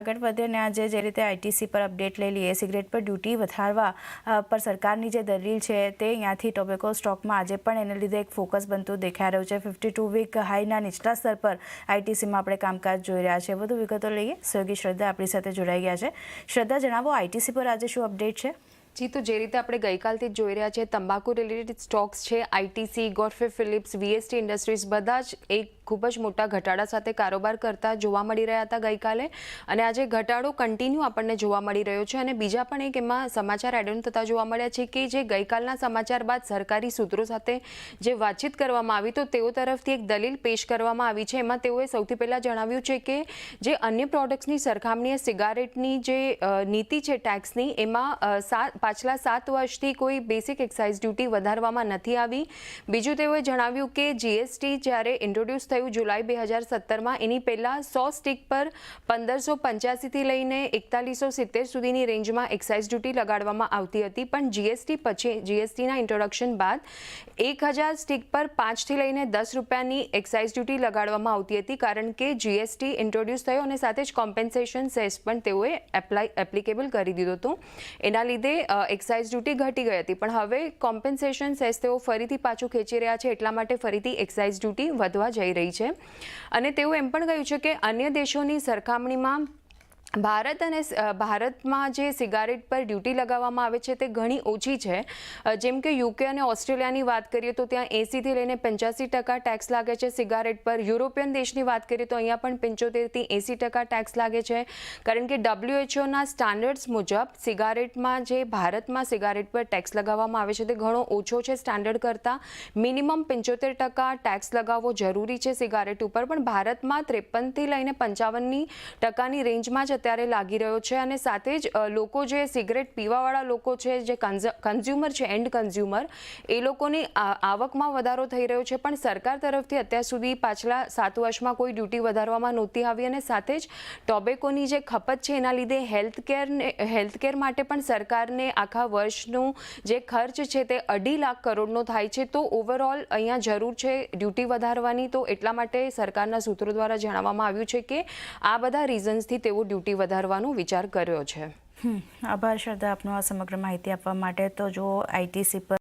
આગળ વધે અને આજે જે રીતે આઈટીસી પર અપડેટ લઈ લઈએ, સિગરેટ પર ડ્યુટી વધારવા પર સરકારની જે દલીલ છે તે અહીંયાથી ટોબેકો સ્ટોકમાં આજે પણ એને લીધે એક ફોકસ બનતું દેખાઈ રહ્યું છે। 52 વીક હાઈના નીચલા સ્તર પર આઈટીસીમાં આપણે કામકાજ જોઈ રહ્યા છે। વધુ વિગતો લઈએ, સહયોગી શ્રદ્ધા આપણી સાથે જોડાઈ ગયા છે। શ્રદ્ધા, જણાવો આઈટીસી પર આજે શું અપડેટ છે? જી, તો જે રીતે આપણે ગઈકાલથી જ જોઈ રહ્યા છીએ, તંબાકુ રિલેટેડ સ્ટોક્સ છે, ITC, Godfrey Phillips, VST industries બધા જ એક ખૂબ જ મોટા ઘટાડા સાથે કારોબાર કરતા જોવા મળી રહ્યા હતા ગઈકાલે, અને આજે ઘટાડો કન્ટિન્યુ આપણને જોવા મળી રહ્યો છે। અને બીજા પણ એક એમાં સમાચાર એડ ઓન થતા જોવા મળ્યા છે કે જે ગઈકાલના સમાચાર બાદ સરકારી સૂત્રો સાથે જે વાતચીત કરવામાં આવી, તો તેઓ તરફથી એક દલીલ પેશ કરવામાં આવી છે। એમાં તેઓએ સૌથી પહેલાં જણાવ્યું છે કે જે અન્ય પ્રોડક્ટ્સની સરખામણીએ સિગારેટની જે નીતિ છે ટેક્સની, એમાં પાછલા 7 વર્ષથી કોઈ બેસિક એક્સાઇઝ ડ્યુટી વધારવામાં નથી આવી। બીજું તેઓએ જણાવ્યું કે જીએસટી જ્યારે ઇન્ટ્રોડ્યુસ થયું જુલાઈ 2017માં, એની પહેલાં 100 સ્ટિક પર 1585થી લઈને 4170 સુધીની રેન્જમાં એક્સાઇઝ ડ્યુટી લગાડવામાં આવતી હતી, પણ જીએસટી પછી જીએસટીના ઇન્ટ્રોડક્શન બાદ 1000 સ્ટિક પર 5થી લઈને 10 રૂપિયાની એક્સાઇઝ ડ્યુટી લગાડવામાં આવતી હતી, કારણ કે જીએસટી ઇન્ટ્રોડ્યુસ થયો અને સાથે જ કોમ્પેન્સેશન સેસ પણ તેઓએ એપ્લિકેબલ કરી દીધો હતો। એના લીધે એક્સાઇઝ ડ્યુટી ઘટી ગઈ હતી, પણ હવે કોમ્પેન્સેશન સેસ તેઓ ફરીથી પાછું ખેંચી રહ્યા છે, એટલા માટે ફરીથી એક્સાઇઝ ડ્યુટી વધવા જઈ રહી છે। અને તેઓ એમ પણ કહ્યું છે કે અન્ય દેશોની સરખામણીમાં ભારતમાં જે સિગારેટ પર ડ્યુટી લગાવવામાં આવે છે તે ઘણી ઓછી છે। જેમ કે યુકે અને ઓસ્ટ્રેલિયાની વાત કરીએ તો ત્યાં 80થી લઈને 85% ટેક્સ લાગે છે સિગારેટ પર। યુરોપિયન દેશની વાત કરીએ તો અહીંયા પણ 75થી 80% ટેક્સ લાગે છે, કારણ કે WHOના સ્ટાન્ડર્ડ્સ મુજબ સિગારેટમાં જે ભારતમાં સિગારેટ પર ટેક્સ લગાવવામાં આવે છે તે ઘણો ઓછો છે સ્ટાન્ડર્ડ કરતાં। મિનિમમ 75% ટેક્સ લગાવવો જરૂરી છે સિગારેટ ઉપર, પણ ભારતમાં 53થી લઈને 55% રેન્જમાં જ અત્યારે લાગી રહ્યો છે। અને સાથે જ લોકો જે સિગરેટ પીવાવાળા લોકો છે, જે કન્ઝ્યુમર છે, એન્ડ કન્ઝ્યુમર, એ લોકોની આવકમાં વધારો થઈ રહ્યો છે, પણ સરકાર તરફથી અત્યાર સુધી પાછલા 7 વર્ષમાં કોઈ ડ્યુટી વધારવામાં નહોતી આવી। અને સાથે જ ટોબેકોની જે ખપત છે એના લીધે હેલ્થકેર માટે પણ સરકારને આખા વર્ષનું જે ખર્ચ છે તે 2.5 લાખ કરોડનો થાય છે। તો ઓવરઓલ અહીંયા જરૂર છે ડ્યુટી વધારવાની, તો એટલા માટે સરકારના સૂત્રો દ્વારા જણાવવામાં આવ્યું છે કે આ બધા રીઝન્સથી તેઓ ડ્યુટી વધારવાનો વિચાર કર્યો છે। આભાર શ્રદ્ધા, આપનો આ સમગ્ર માહિતી આપવા માટે। તો જો આઈટીસી પર